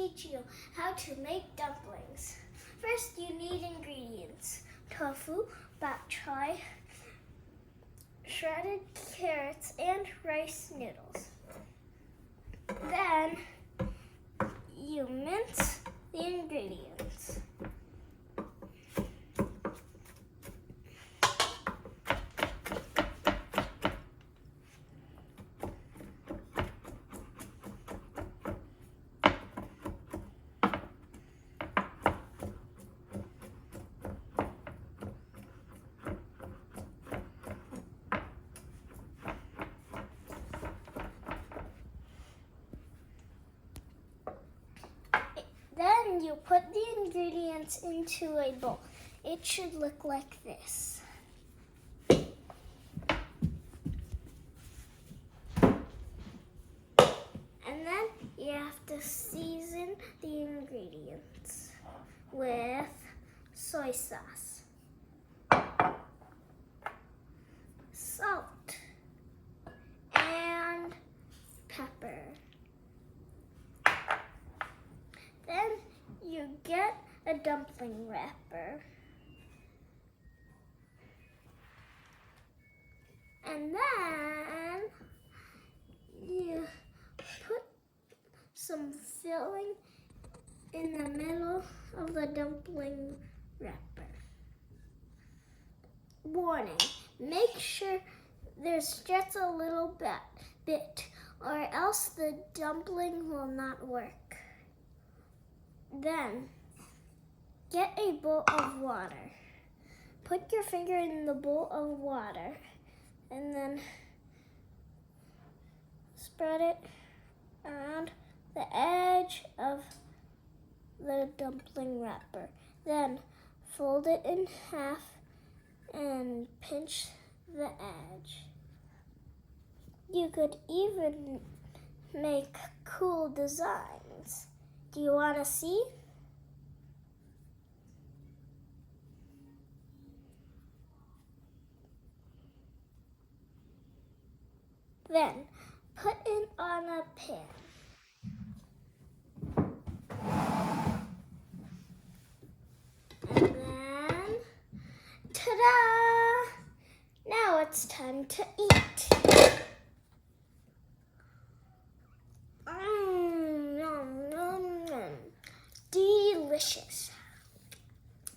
teach you how to make dumplings. First, you need ingredients: tofu, bok choy, shredded carrots, and rice noodles. Then, you mince the ingredients. Then you put the ingredients into a bowl. It should look like this. And then you have to season the ingredients with soy sauce, salt, and pepper. Then you get a dumpling wrapper. And then you put some filling in the middle of the dumpling wrapper. Warning, make sure there's just a little bit or else the dumpling will not work. Then, get a bowl of water. Put your finger in the bowl of water and then spread it around the edge of the dumpling wrapper. Then, fold it in half and pinch the edge. You could even make cool designs. Do you want to see? Then, put it on a pan. And then, ta-da! Now it's time to eat.